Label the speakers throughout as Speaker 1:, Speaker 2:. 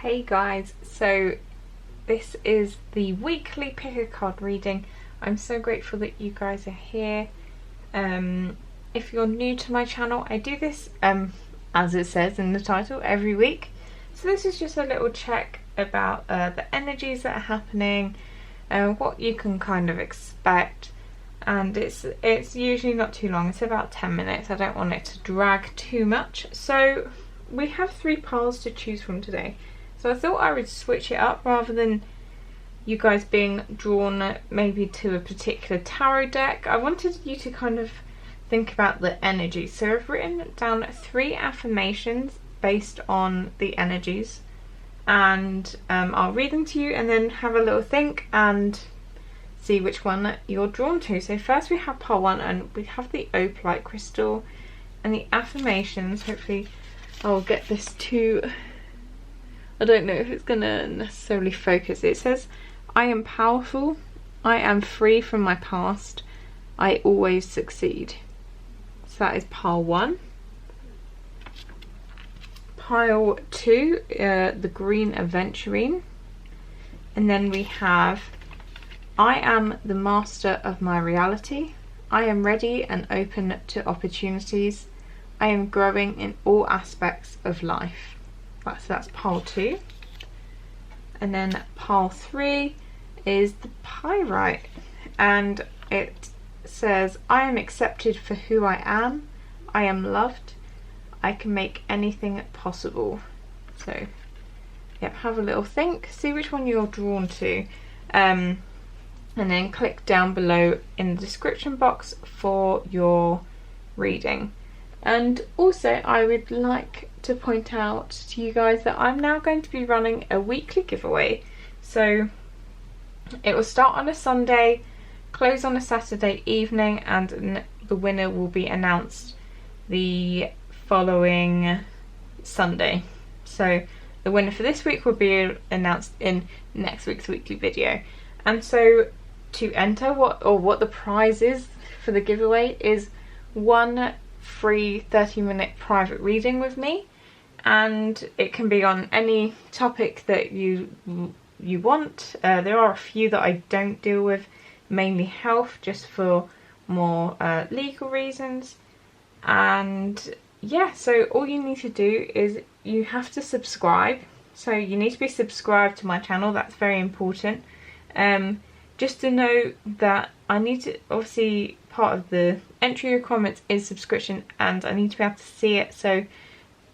Speaker 1: Hey guys, so this is the weekly pick a card reading. I'm so grateful that you guys are here. If you're new to my channel, I do this, as it says in the title, every week. So this is just a little check about the energies that are happening, what you can kind of expect, and it's usually not too long. It's about 10 minutes. I don't want it to drag too much. So we have 3 piles to choose from today. So I thought I would switch it up rather than you guys being drawn maybe to a particular tarot deck. I wanted you to kind of think about the energy. So I've written down 3 affirmations based on the energies, and I'll read them to you and then have a little think and see which one you're drawn to. So first we have pile 1, and we have the opalite crystal, and the affirmations, hopefully I'll get this to, I don't know if it's gonna necessarily focus. It says, I am powerful, I am free from my past, I always succeed. So that is pile 1. Pile 2, the green aventurine. And then we have, I am the master of my reality, I am ready and open to opportunities, I am growing in all aspects of life. That's pile 2. And then pile 3 is the pyrite, and it says, I am accepted for who I am loved, I can make anything possible. So yep, have a little think, see which one you're drawn to, and then click down below in the description box for your reading. And also I would like to point out to you guys that I'm now going to be running a weekly giveaway. So it will start on a Sunday, close on a Saturday evening, and the winner will be announced the following Sunday. So the winner for this week will be announced in next week's weekly video. And so to enter, what the prize is for the giveaway is 1 free 30-minute private reading with me, and it can be on any topic that you want. There are a few that I don't deal with, mainly health, just for more legal reasons. And yeah, so all you need to do is you have to subscribe. So you need to be subscribed to my channel, that's very important. Just to know that I need to, obviously part of the entry requirements is subscription, and I need to be able to see it, so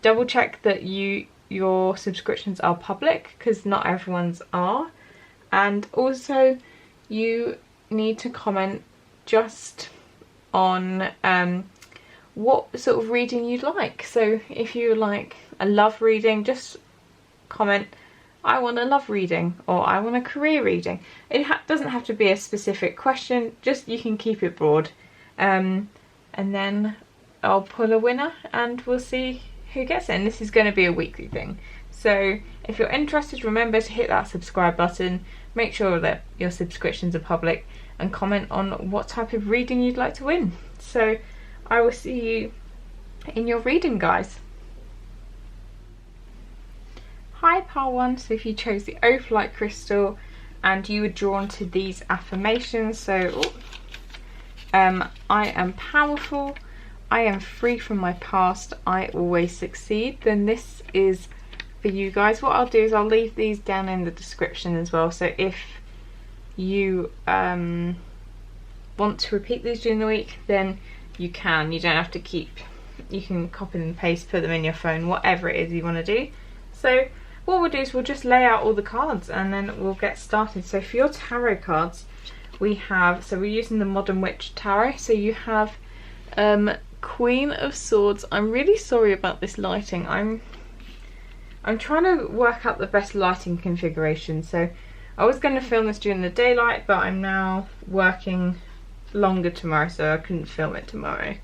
Speaker 1: double check that your subscriptions are public, because not everyone's are. And also you need to comment just on what sort of reading you'd like. So if you like a love reading, just comment, I want a love reading, or I want a career reading. It doesn't have to be a specific question, just you can keep it broad. And then I'll pull a winner and we'll see who gets it. And this is going to be a weekly thing. So if you're interested, remember to hit that subscribe button, make sure that your subscriptions are public, and comment on what type of reading you'd like to win. So I will see you in your reading, guys. Hi pile 1, so if you chose the opalite crystal and you were drawn to these affirmations, so I am powerful, I am free from my past, I always succeed, then this is for you guys. What I'll do is I'll leave these down in the description as well, so if you want to repeat these during the week, then you can. You don't have to keep, you can copy and paste, put them in your phone, whatever it is you want to do. So what we'll do is we'll just lay out all the cards and then we'll get started. So for your tarot cards, we have, so we're using the Modern Witch Tarot. So you have Queen of Swords. I'm really sorry about this lighting. I'm trying to work out the best lighting configuration. So I was going to film this during the daylight, but I'm now working longer tomorrow, so I couldn't film it tomorrow.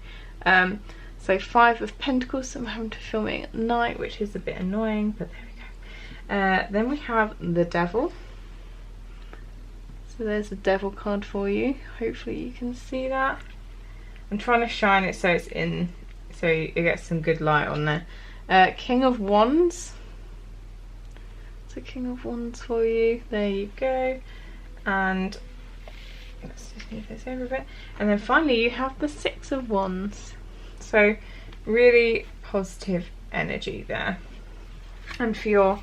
Speaker 1: So 5 of Pentacles, so I'm having to film it at night, which is a bit annoying, but there we go. Then we have the Devil. So there's a Devil card for you. Hopefully you can see that. I'm trying to shine it so it's in, so you get some good light on there. King of Wands, That's a King of Wands for you. There you go. And let's just move this over a bit. And then finally you have the Six of Wands. So really positive energy there. And for your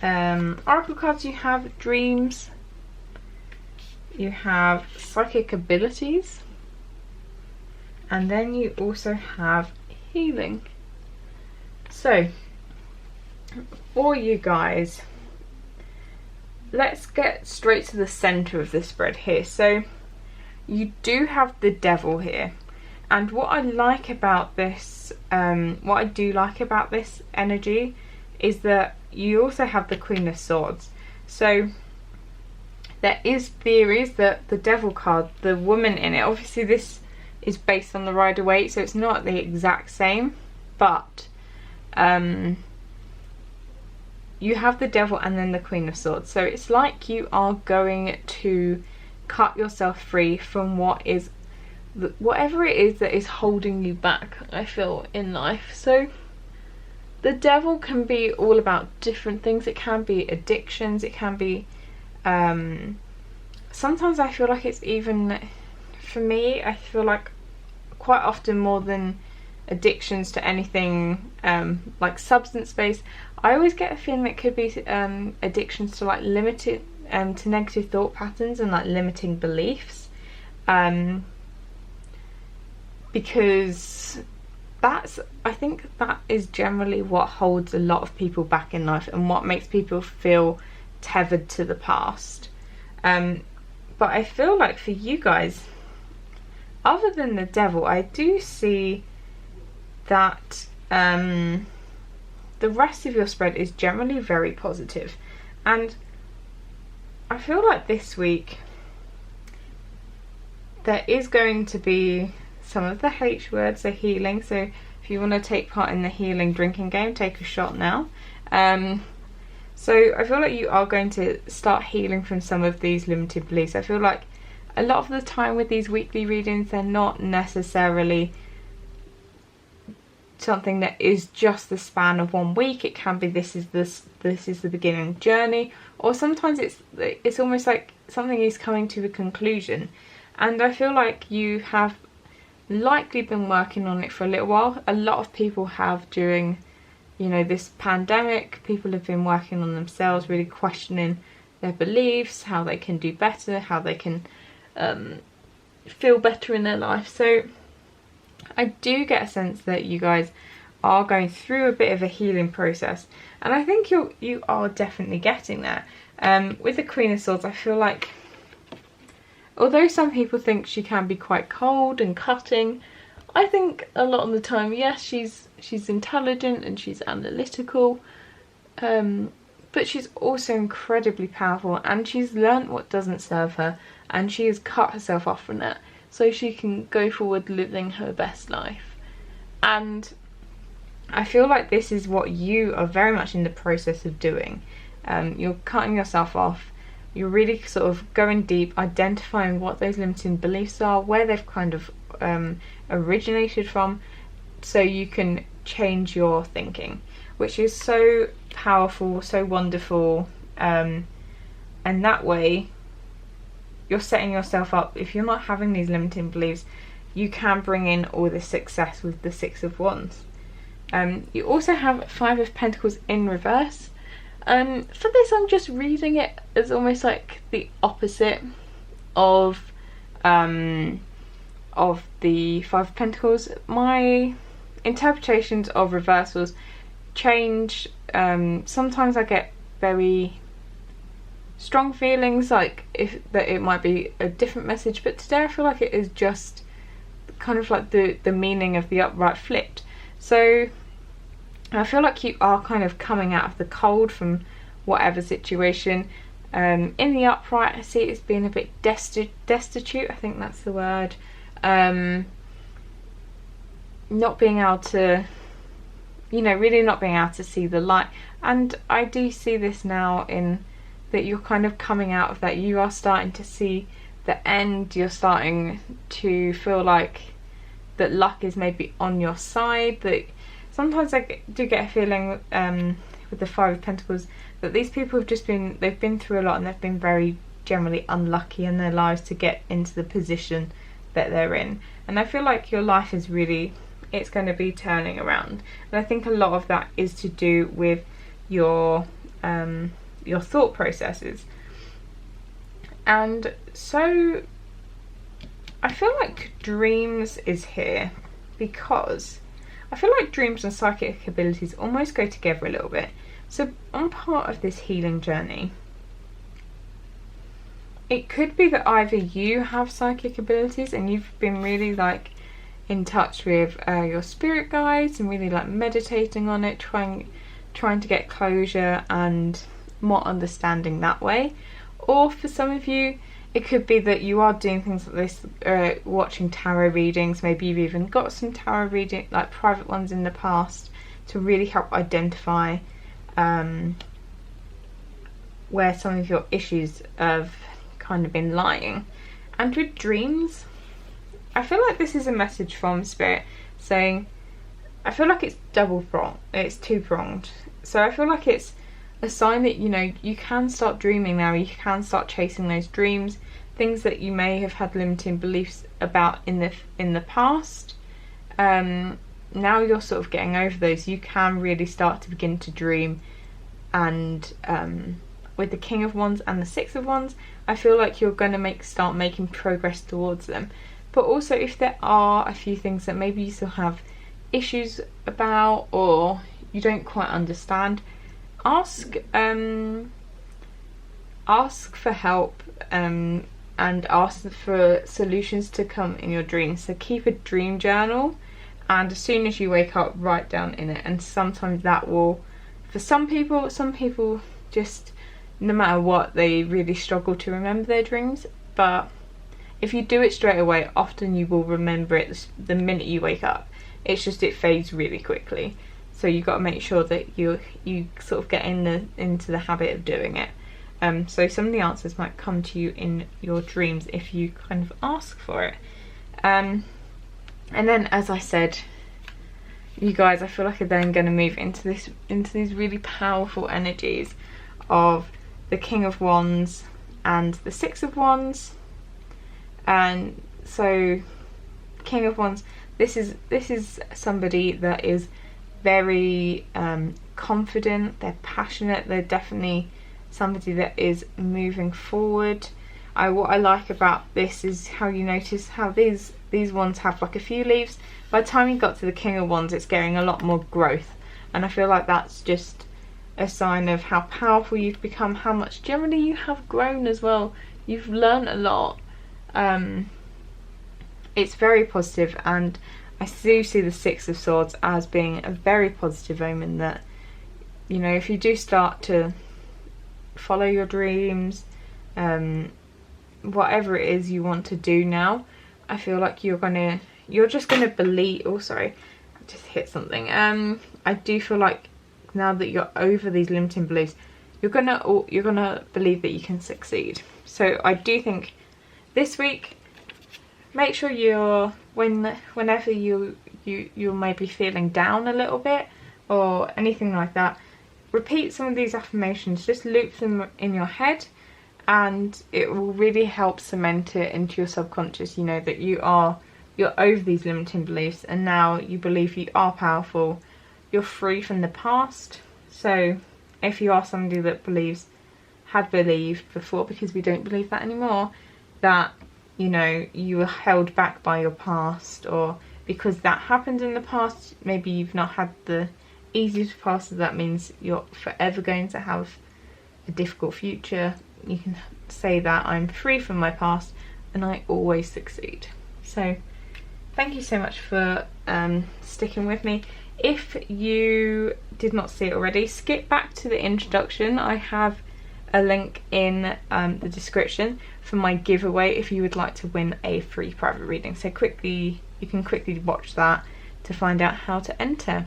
Speaker 1: oracle cards, you have dreams, you have psychic abilities, and then you also have healing. So for you guys, let's get straight to the center of the spread here. So you do have the Devil here, and what I like about this, what I do like about this energy is that you also have the Queen of Swords. So there is theories that the Devil card, the woman in it, obviously this is based on the Rider-Waite, so it's not the exact same, but you have the Devil and then the Queen of Swords. So it's like you are going to cut yourself free from whatever it is that is holding you back, I feel, in life. So the Devil can be all about different things. It can be addictions, it can be sometimes I feel like it's even, for me, I feel like quite often more than addictions to anything like substance based, I always get a feeling it could be addictions to like limited to negative thought patterns and like limiting beliefs, because I think that is generally what holds a lot of people back in life and what makes people feel tethered to the past. But I feel like for you guys, other than the Devil, I do see that the rest of your spread is generally very positive. And I feel like this week there is going to be some of the H words, so healing. So if you want to take part in the healing drinking game, take a shot now. So I feel like you are going to start healing from some of these limited beliefs. I feel like a lot of the time with these weekly readings, they're not necessarily something that is just the span of 1 week. It can be this is the beginning journey, or sometimes it's almost like something is coming to a conclusion. And I feel like you have likely been working on it for a little while. A lot of people have during, you know, this pandemic. People have been working on themselves, really questioning their beliefs, how they can do better, how they can feel better in their life. So I do get a sense that you guys are going through a bit of a healing process, and I think you are definitely getting there. With the Queen of Swords, I feel like, although some people think she can be quite cold and cutting, I think a lot of the time, yes, she's intelligent and she's analytical, but she's also incredibly powerful, and she's learnt what doesn't serve her, and she has cut herself off from that so she can go forward living her best life. And I feel like this is what you are very much in the process of doing. You're cutting yourself off. You're really sort of going deep, identifying what those limiting beliefs are, where they've kind of originated from, so you can change your thinking, which is so powerful, so wonderful. And that way you're setting yourself up. If you're not having these limiting beliefs, you can bring in all this success with the Six of Wands. You also have Five of Pentacles in reverse. For this, I'm just reading it as almost like the opposite of the Five of Pentacles. My interpretations of reversals change. Sometimes I get very strong feelings like that it might be a different message, but today I feel like it is just kind of like the meaning of the upright flipped. So I feel like you are kind of coming out of the cold from whatever situation. In the upright, I see it's being a bit destitute, I think that's the word. Not being able to, you know, really not being able to see the light. And I do see this now in that you're kind of coming out of that. You are starting to see the end. You're starting to feel like that luck is maybe on your side. That sometimes I do get a feeling with the Five of Pentacles, that these people have just been, they've been through a lot and they've been very generally unlucky in their lives to get into the position that they're in. And I feel like your life is really, it's going to be turning around. And I think a lot of that is to do with your thought processes. And so I feel like dreams is here because I feel like dreams and psychic abilities almost go together a little bit. So on part of this healing journey, it could be that either you have psychic abilities and you've been really like in touch with your spirit guides and really like meditating on it, trying to get closure and more understanding that way. Or for some of you, it could be that you are doing things like this, watching tarot readings. Maybe you've even got some tarot reading, like private ones in the past, to really help identify where some of your issues have kind of been lying. And with dreams, I feel like this is a message from Spirit saying, I feel like it's double-pronged, it's two-pronged. So I feel like it's a sign that, you know, you can start dreaming now, you can start chasing those dreams, things that you may have had limiting beliefs about in the past. Now you're sort of getting over those, you can really start to begin to dream. And with the King of Wands and the Six of Wands, I feel like you're going to start making progress towards them. But also, if there are a few things that maybe you still have issues about or you don't quite understand, ask for help and ask for solutions to come in your dreams. So keep a dream journal, and as soon as you wake up, write down in it. And sometimes that will, for some people just, no matter what, they really struggle to remember their dreams. But if you do it straight away, often you will remember it the minute you wake up. It's just, it fades really quickly. So you've got to make sure that you sort of get into the habit of doing it. So some of the answers might come to you in your dreams if you kind of ask for it. And then, as I said, you guys, I feel like I'm then going to move into these really powerful energies of the King of Wands and the Six of Wands. And so, King of Wands, this is somebody that is very confident, they're passionate, they're definitely somebody that is moving forward. What I like about this is how you notice how these wands have like a few leaves. By the time you got to the King of Wands, it's getting a lot more growth, and I feel like that's just a sign of how powerful you've become, how much generally you have grown as well. You've learned a lot. It's very positive, and I do see the Six of Swords as being a very positive omen that, you know, if you do start to follow your dreams, whatever it is you want to do now, I feel like you're just gonna believe. Oh, sorry, I just hit something. I do feel like now that you're over these limiting beliefs, you're gonna believe that you can succeed. So I do think this week, make sure whenever you may be feeling down a little bit or anything like that, repeat some of these affirmations, just loop them in your head, and it will really help cement it into your subconscious, you know, that you're over these limiting beliefs and now you believe you are powerful, you're free from the past. So if you are somebody that had believed before, because we don't believe that anymore, that, you know, you were held back by your past, or because that happened in the past, maybe you've not had the easiest past, so that means you're forever going to have a difficult future. You can say that I'm free from my past and I always succeed. So thank you so much for sticking with me. If you did not see it already, skip back to the introduction. I have a link in the description for my giveaway if you would like to win a free private reading. So you can quickly watch that to find out how to enter,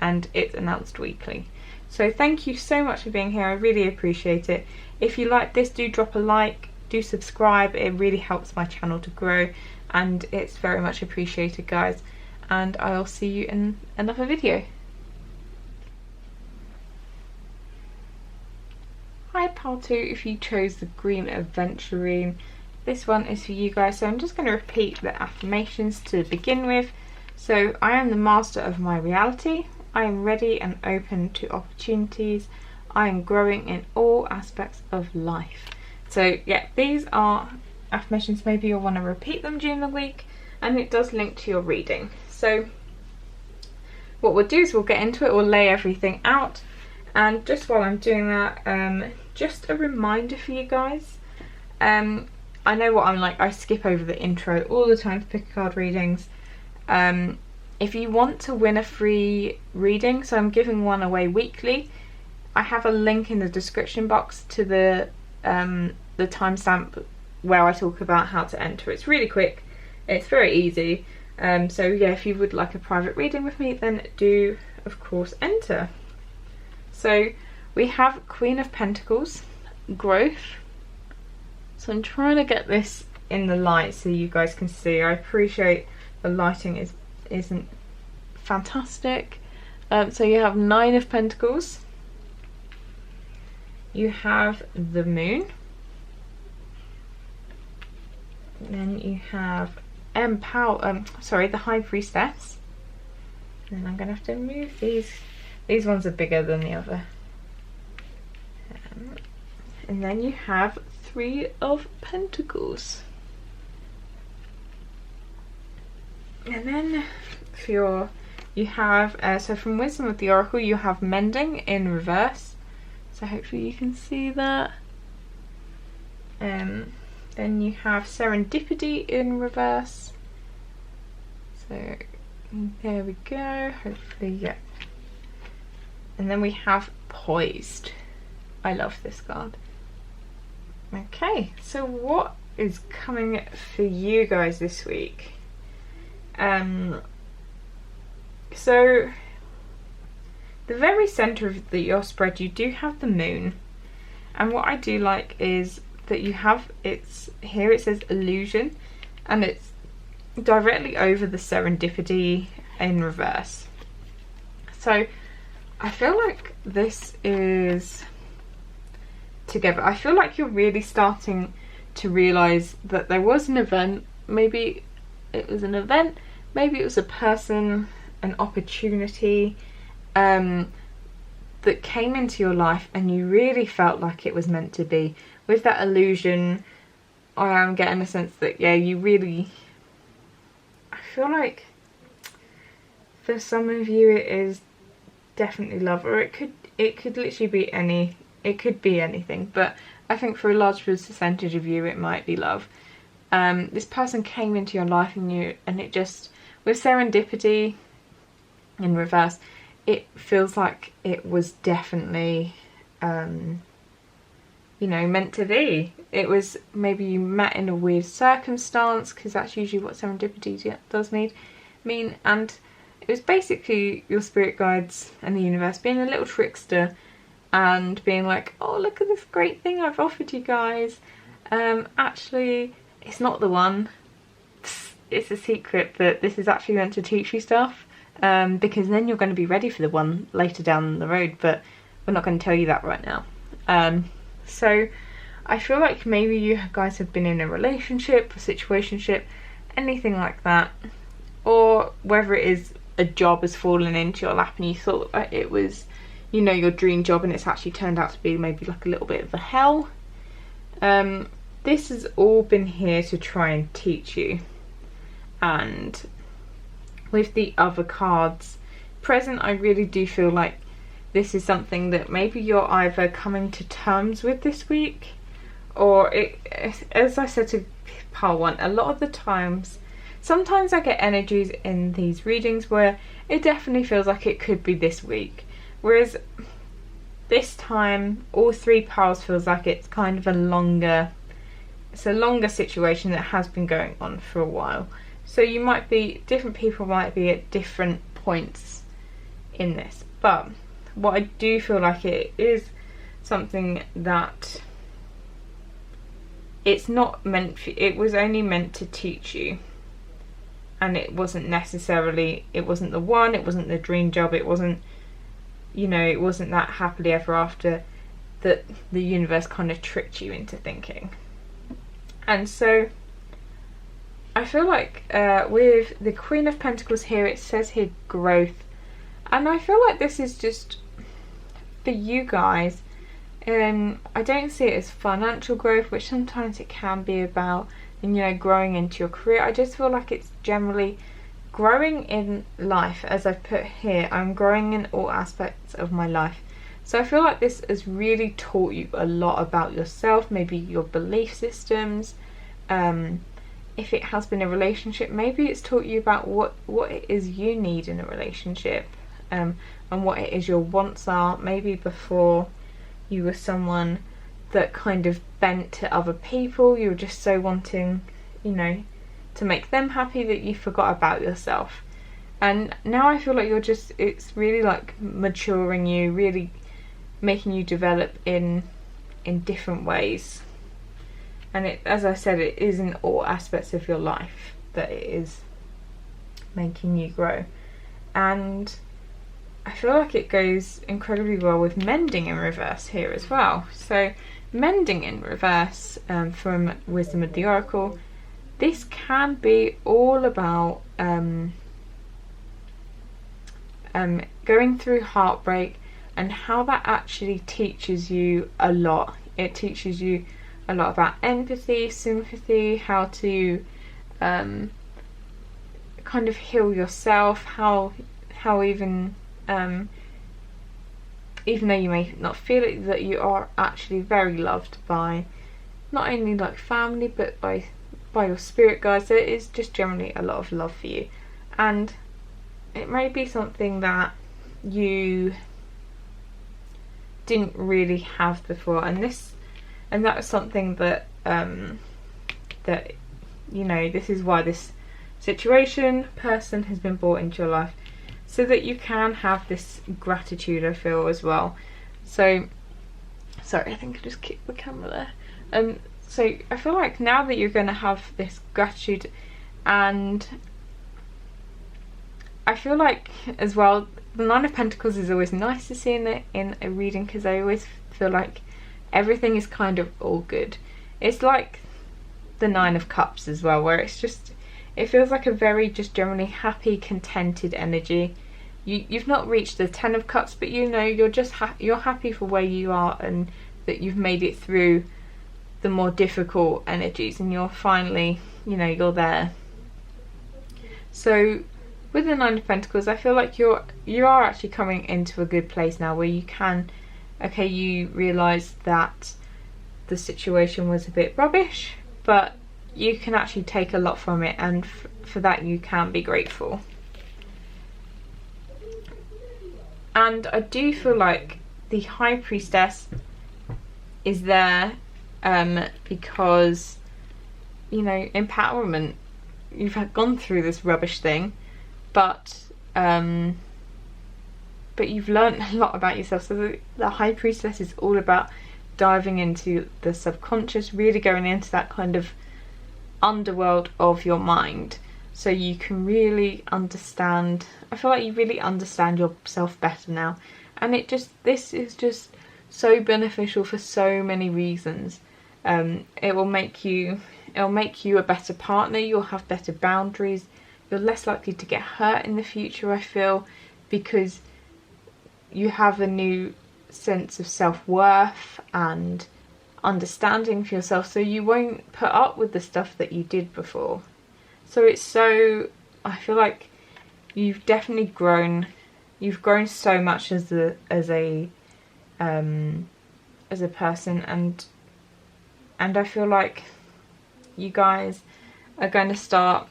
Speaker 1: and it's announced weekly. So thank you so much for being here, I really appreciate it. If you like this, do drop a like, do subscribe, it really helps my channel to grow, and it's very much appreciated, guys. And I'll see you in another video. Hi pile 2, if you chose the green aventurine, this one is for you guys. So I'm just going to repeat the affirmations to begin with. So I am the master of my reality. I am ready and open to opportunities. I am growing in all aspects of life. So yeah, these are affirmations. Maybe you'll want to repeat them during the week, and it does link to your reading. So what we'll do is we'll get into it, we'll lay everything out, and just while I'm doing that, just a reminder for you guys. I know what I'm like, I skip over the intro all the time to pick a card readings. If you want to win a free reading, so I'm giving one away weekly, I have a link in the description box to the timestamp where I talk about how to enter. It's really quick, it's very easy. So yeah, if you would like a private reading with me, then do of course enter. So we have Queen of Pentacles, growth. So I'm trying to get this in the light so you guys can see. I appreciate the lighting isn't fantastic. So you have 9 of Pentacles. You have the Moon. Then you have the High Priestess. And then I'm gonna have to move these. These ones are bigger than the other. And then you have 3 of Pentacles. And then for you have so from Wisdom of the Oracle you have Mending in reverse. So hopefully you can see that. Then you have Serendipity in reverse. So there we go, hopefully, yeah. And then we have Poised. I love this card. Okay, so what is coming for you guys this week? So the very centre of your spread you do have the Moon, and what I do like is that you have, it's here it says illusion, and it's directly over the Serendipity in reverse. So I feel like this is together. I feel like you're really starting to realise that there was an event, maybe it was an event, maybe it was a person, an opportunity that came into your life and you really felt like it was meant to be. With that illusion, I am getting a sense that, yeah, you really, I feel like for some of you it is definitely love, or it could literally be anything, but I think for a large percentage of you it might be love. This person came into your life and it just, with Serendipity in reverse, it feels like it was definitely you know, meant to be. It was, maybe you met in a weird circumstance, because that's usually what serendipity does mean, and it was basically your spirit guides and the universe being a little trickster and being like, oh, look at this great thing I've offered you guys. Actually, it's not the one. It's a secret that this is actually meant to teach you stuff, because then you're going to be ready for the one later down the road, but we're not going to tell you that right now. So I feel like maybe you guys have been in a relationship, a situationship, anything like that, or whether it is a job has fallen into your lap and you thought that it was, you know, your dream job, and it's actually turned out to be maybe like a little bit of a hell. This has all been here to try and teach you. And with the other cards present, I really do feel like this is something that maybe you're either coming to terms with this week, or as I said to pile 1, a lot of the times, sometimes I get energies in these readings where it definitely feels like it could be this week, whereas this time all 3 piles feels like it's kind of a longer situation that has been going on for a while. So you might be, different people might be at different points in this, but what I do feel like it is something that it's not meant for, it was only meant to teach you, and it wasn't necessarily, it wasn't the one, it wasn't the dream job, it wasn't, you know, it wasn't that happily ever after. that the universe kind of tricked you into thinking. And so I feel like with the Queen of Pentacles here, it says here growth, and I feel like this is just for you guys. I don't see it as financial growth, which sometimes it can be about, and you know, growing into your career. I just feel like it's generally growing in life. As I've put here, I'm growing in all aspects of my life. So I feel like this has really taught you a lot about yourself, maybe your belief systems. If it has been a relationship, maybe it's taught you about what it is you need in a relationship, and what it is your wants are. Maybe before you were someone that kind of bent to other people, you were just so wanting, you know, to make them happy that you forgot about yourself. And now I feel like it's really like maturing you, really making you develop in different ways. And it, as I said, it is in all aspects of your life that it is making you grow. And I feel like it goes incredibly well with mending in reverse here as well. So mending in reverse, from Wisdom of the Oracle, this can be all about going through heartbreak, and how that actually teaches you a lot. It teaches you a lot about empathy, sympathy, how to kind of heal yourself, how even though you may not feel it, that you are actually very loved by not only like family, but by your spirit guides. There is just generally a lot of love for you, and it may be something that you didn't really have before, and that was something that that, you know, this is why this person has been brought into your life, so that you can have this gratitude, I feel, as well. So sorry, I think I just kicked the camera there. So I feel like now that you're going to have this gratitude, and I feel like as well, the Nine of Pentacles is always nice to see in a reading, because I always feel like everything is kind of all good. It's like the Nine of Cups as well, where it's just, it feels like a very just generally happy, contented energy. You've not reached the Ten of Cups, but you know, you're just you're happy for where you are, and that you've made it through the more difficult energies, and you're finally, you know, you're there. So with the Nine of Pentacles, I feel like you are actually coming into a good place now, where you can, okay, you realise that the situation was a bit rubbish, but you can actually take a lot from it, and for that you can be grateful. And I do feel like the High Priestess is there because, you know, empowerment. You've gone through this rubbish thing, but you've learned a lot about yourself. So the High Priestess is all about diving into the subconscious, really going into that kind of underworld of your mind, so you can really understand. I feel like you really understand yourself better now, and this is just so beneficial for so many reasons. It'll make you a better partner. You'll have better boundaries. You're less likely to get hurt in the future, I feel, because you have a new sense of self-worth and understanding for yourself, so you won't put up with the stuff that you did before. So I feel like you've definitely grown. You've grown so much as a person, and I feel like you guys are going to start.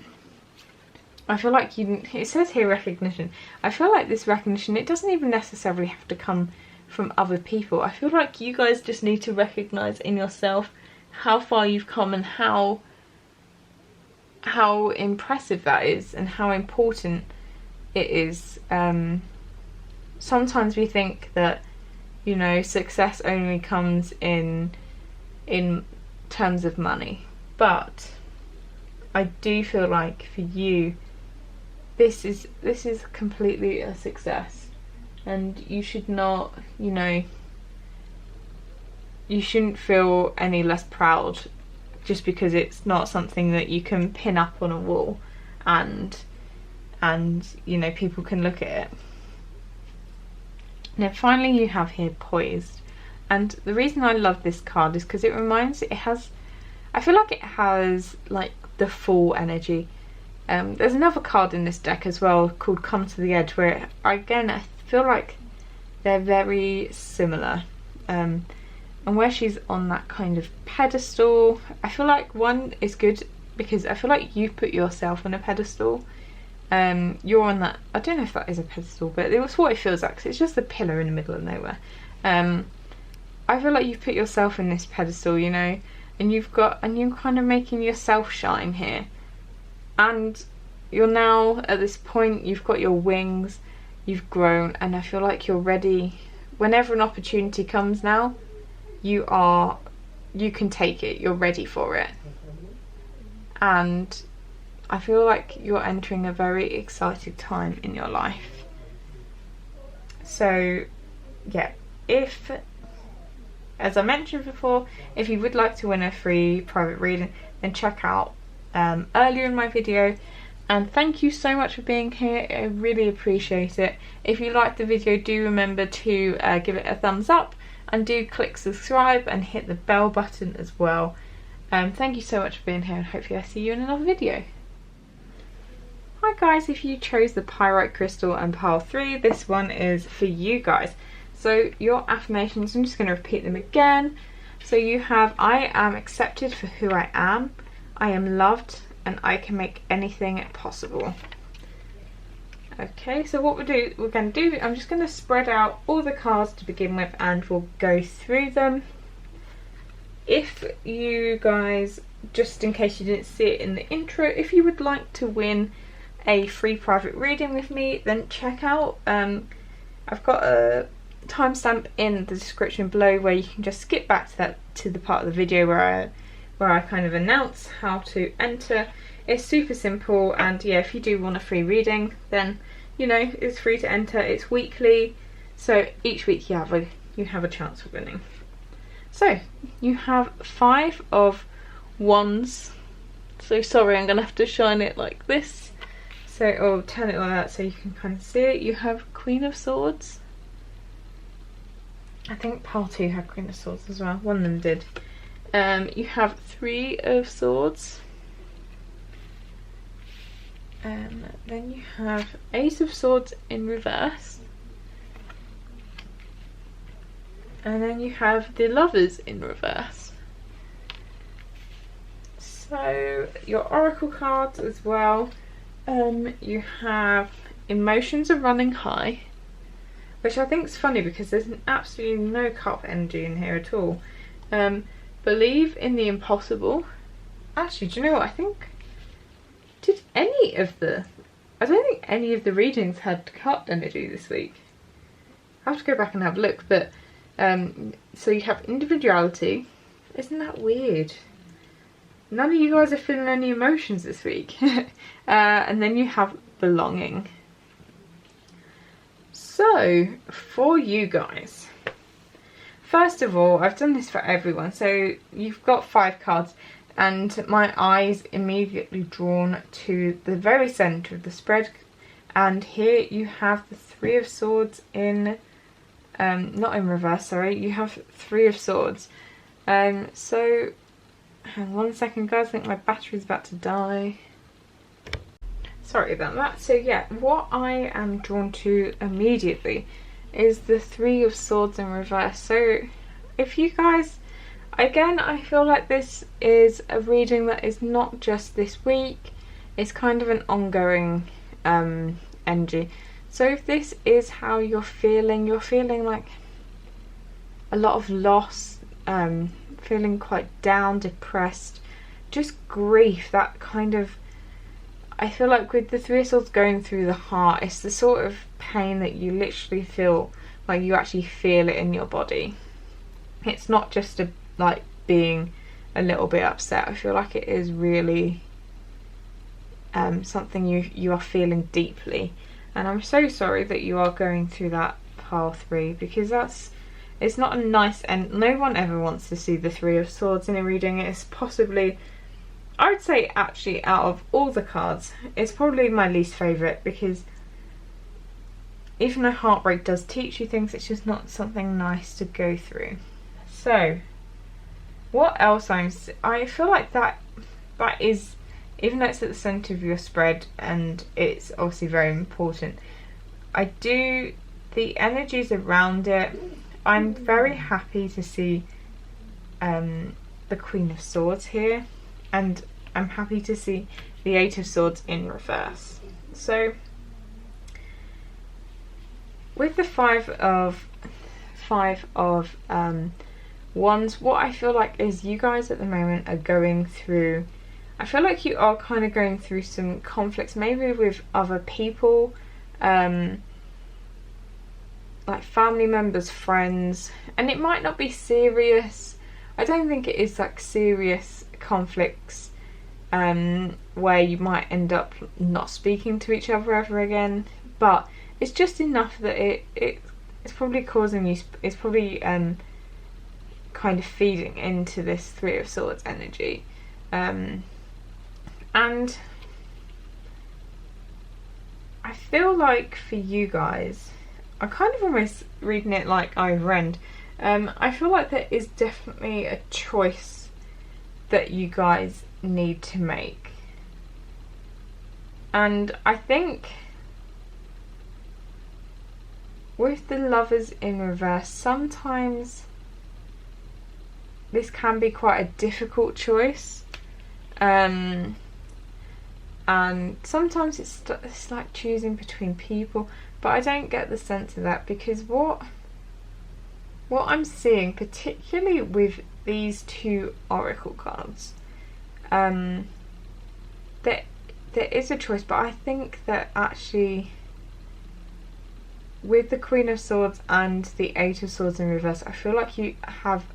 Speaker 1: I feel like it says here recognition. I feel like this recognition, it doesn't even necessarily have to come from other people. I feel like you guys just need to recognise in yourself how far you've come, and how impressive that is, and how important it is. Sometimes we think that, you know, success only comes in terms of money, but I do feel like for you, this is completely a success, and you should not, you know, you shouldn't feel any less proud just because it's not something that you can pin up on a wall and you know, people can look at it. Now finally you have here Poised, and the reason I love this card is because I feel like it has like the full energy. There's another card in this deck as well called Come to the Edge, where again I feel like they're very similar, and where she's on that kind of pedestal, I feel like one is good because I feel like you put yourself on a pedestal. You're on that, I don't know if that is a pedestal, but it's what it feels like, 'cause it's just a pillar in the middle of nowhere. I feel like you've put yourself in this pedestal, you know, and you're kind of making yourself shine here, and you're now at this point, you've got your wings, you've grown, and I feel like you're ready. Whenever an opportunity comes now, you can take it, you're ready for it, and I feel like you're entering a very exciting time in your life. So yeah, if, as I mentioned before, if you would like to win a free private reading, then check out earlier in my video. And thank you so much for being here, I really appreciate it. If you liked the video, do remember to give it a thumbs up, and do click subscribe and hit the bell button as well. Thank you so much for being here, and hopefully I'll see you in another video. Hi guys, if you chose the Pyrite Crystal and Pile 3, this one is for you guys. So your affirmations, I'm just going to repeat them again. So you have, I am accepted for who I am loved, and I can make anything possible. Okay, so what we're going to do, I'm just going to spread out all the cards to begin with, and we'll go through them. If you guys, just in case you didn't see it in the intro, if you would like to win a free private reading with me, then check out, I've got a timestamp in the description below where you can just skip back to the part of the video where I kind of announce how to enter. It's super simple, and yeah, if you do want a free reading, then you know it's free to enter. It's weekly, so each week you have a chance of winning. So you have 5 of Wands. So sorry, I'm gonna have to shine it like this. So I'll turn it like that so you can kind of see it. You have Queen of Swords. I think Pile 2 had Queen of Swords as well. One of them did. You have 3 of Swords. Then you have Ace of Swords in reverse. And then you have the Lovers in reverse. So your Oracle cards as well. You have Emotions Are Running High, which I think is funny because there's absolutely no cup energy in here at all. Believe in the Impossible. Actually, do you know what? I don't think any of the readings had cup energy this week. I have to go back and have a look, but so you have Individuality. Isn't that weird? None of you guys are feeling any emotions this week. And then you have Belonging. So, for you guys, first of all, I've done this for everyone. So, you've got 5 cards, and my eyes immediately drawn to the very centre of the spread. And here you have the 3 of Swords in, not in reverse, sorry. You have 3 of Swords. So, hang on 1 second, guys. I think my battery's about to die. Sorry about that. So yeah, what I am drawn to immediately is the 3 of Swords in reverse. So if you guys, again, I feel like this is a reading that is not just this week. It's kind of an ongoing energy. So if this is how you're feeling like a lot of loss, feeling quite down, depressed, just grief, that kind of, I feel like with the 3 of Swords going through the heart, it's the sort of pain that you literally feel like you actually feel it in your body. It's not just like being a little bit upset. I feel like it is really something you are feeling deeply, and I'm so sorry that you are going through that Pile 3, because it's not a nice end. No one ever wants to see the Three of Swords in a reading. It's possibly, I would say actually out of all the cards, it's probably my least favourite, because even though heartbreak does teach you things, it's just not something nice to go through. So what else I feel like that is, even though it's at the centre of your spread and it's obviously very important, the energies around it, I'm very happy to see the Queen of Swords here, and I'm happy to see the Eight of Swords in reverse. So with the Five of Wands, what I feel like is you guys at the moment are going through, I feel like you are kind of going through some conflicts, maybe with other people, like family members, friends, and it might not be serious. I don't think it is like serious conflicts where you might end up not speaking to each other ever again, but it's just enough that it's probably causing you, it's probably kind of feeding into this Three of Swords energy, and I feel like for you guys, I'm kind of almost reading it like either end. I feel like there is definitely a choice that you guys need to make, and I think with the Lovers in reverse, sometimes this can be quite a difficult choice, and sometimes it's like choosing between people, but I don't get the sense of that, because what I'm seeing, particularly with these two oracle cards, there is a choice, but I think that actually with the Queen of Swords and the Eight of Swords in reverse, I feel like you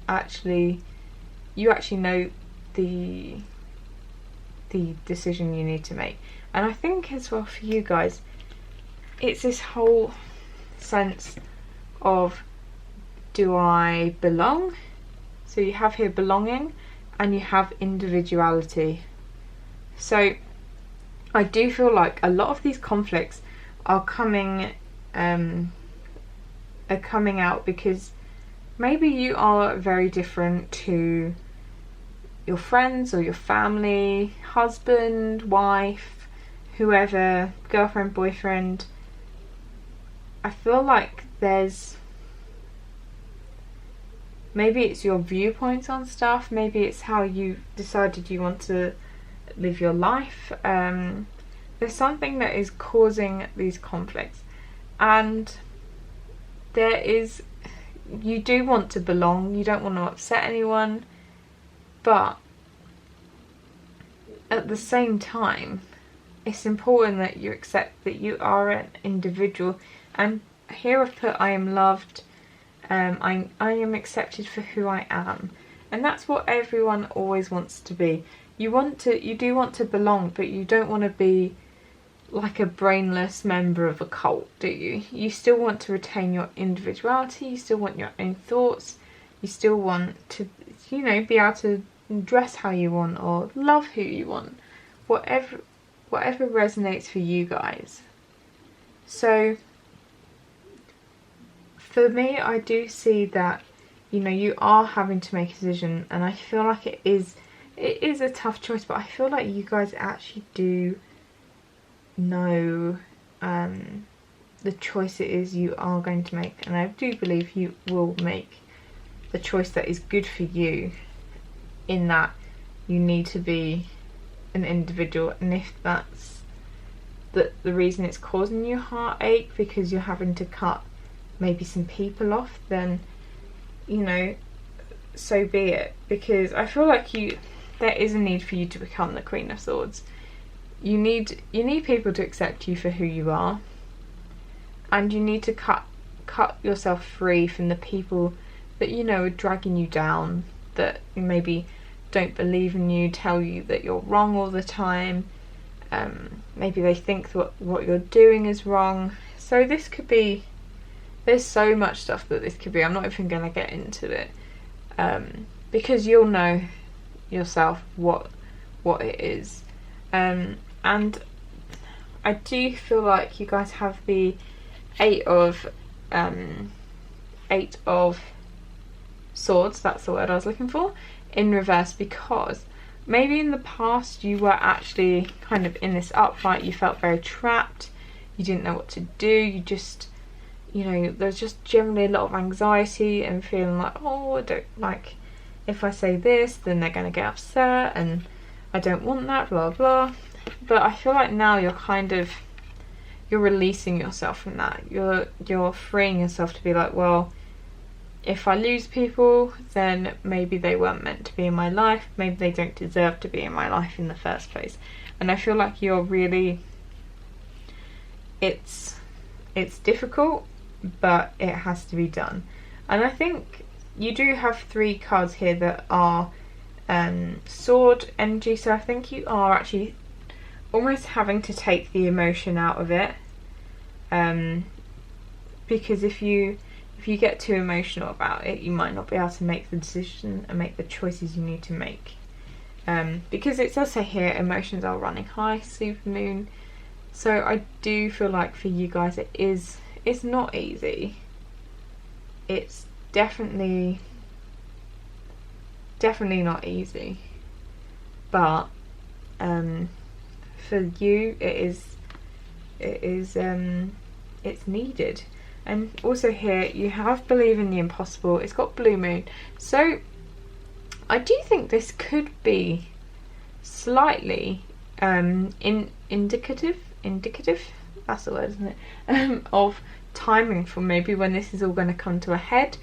Speaker 1: actually know the decision you need to make. And I think as well for you guys, it's this whole sense of, do I belong? So you have here belonging and you have individuality. So I do feel like a lot of these conflicts are coming out because maybe you are very different to your friends or your family, husband, wife, whoever, girlfriend, boyfriend. I feel like maybe it's your viewpoints on stuff, maybe it's how you decided you want to live your life. There's something that is causing these conflicts, and you do want to belong, you don't want to upset anyone, but at the same time it's important that you accept that you are an individual. And here I've put, I am loved, I am accepted for who I am, and that's what everyone always wants to be. You do want to belong, but you don't want to be like a brainless member of a cult, do you? You still want to retain your individuality, you still want your own thoughts, you still want to, be able to dress how you want or love who you want, whatever resonates for you guys. So for me, I do see that you are having to make a decision, and I feel like it is a tough choice, but I feel like you guys actually do know the choice it is you are going to make, and I do believe you will make the choice that is good for you, in that you need to be an individual. And if that's the reason it's causing you heartache because you're having to cut maybe some people off, then so be it, because I feel like there is a need for you to become the Queen of Swords. You need people to accept you for who you are, and you need to cut yourself free from the people that are dragging you down, that maybe don't believe in you, tell you that you're wrong all the time. Maybe they think that what you're doing is wrong. So this could be there's so much stuff that this could be. I'm not even going to get into it, because you'll know yourself what it is. And I do feel like you guys have the eight of swords, that's the word I was looking for, in reverse, because maybe in the past you were actually kind of in this upright, you felt very trapped, you didn't know what to do, you just, you know, there's just generally a lot of anxiety and feeling like, oh, I don't, like, if I say this then they're going to get upset and I don't want that, blah blah. But I feel like now you're kind of, you're releasing yourself from that, you're freeing yourself to be like, well, if I lose people, then maybe they weren't meant to be in my life, maybe they don't deserve to be in my life in the first place. And I feel like you're really, it's difficult, but it has to be done. And I think you do have 3 cards here that are sword energy, so I think you are actually almost having to take the emotion out of it, because if you get too emotional about it, you might not be able to make the decision and make the choices you need to make, because it does say here emotions are running high, supermoon. So I do feel like for you guys it's not easy. It's definitely not easy, but for you it's needed. And also here you have believe in the impossible. It's got blue moon, so I do think this could be slightly indicative, that's the word, isn't it, of timing for maybe when this is all going to come to a head.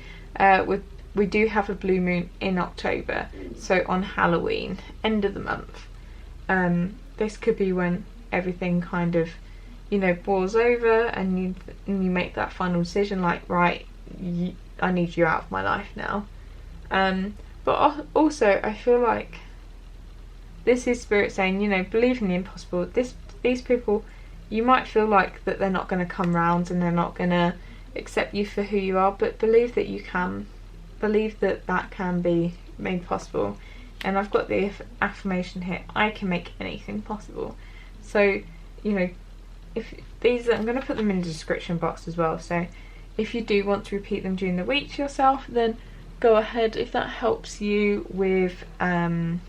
Speaker 1: We do have a blue moon in October, so on Halloween, end of the month. This could be when everything kind of, you know, boils over and you make that final decision, like, right, I need you out of my life now. But also I feel like this is spirit saying, you know, believe in the impossible. These people, you might feel like that they're not going to come round and they're not going to accept you for who you are, but believe that you can. Believe that that can be made possible. And I've got the affirmation here, I can make anything possible. So, you know, if these, I'm going to put them in the description box as well, so if you do want to repeat them during the week to yourself, then go ahead, if that helps you with you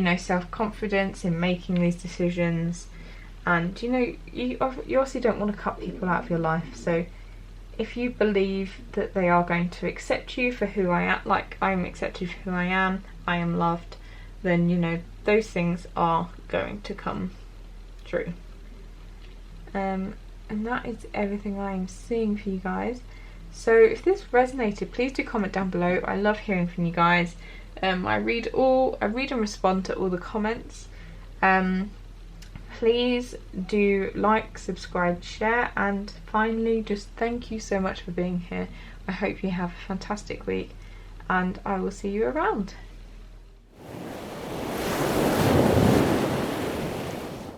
Speaker 1: know, self-confidence in making these decisions. And you know, you obviously don't want to cut people out of your life, so if you believe that they are going to accept you for who I am, like I'm accepted for who I am loved, then you know those things are going to come true. And that is everything I am seeing for you guys. So if this resonated, please do comment down below. I love hearing from you guys. I read and respond to all the comments. Please do like, subscribe, share, and finally just thank you so much for being here. I hope you have a fantastic week and I will see you around.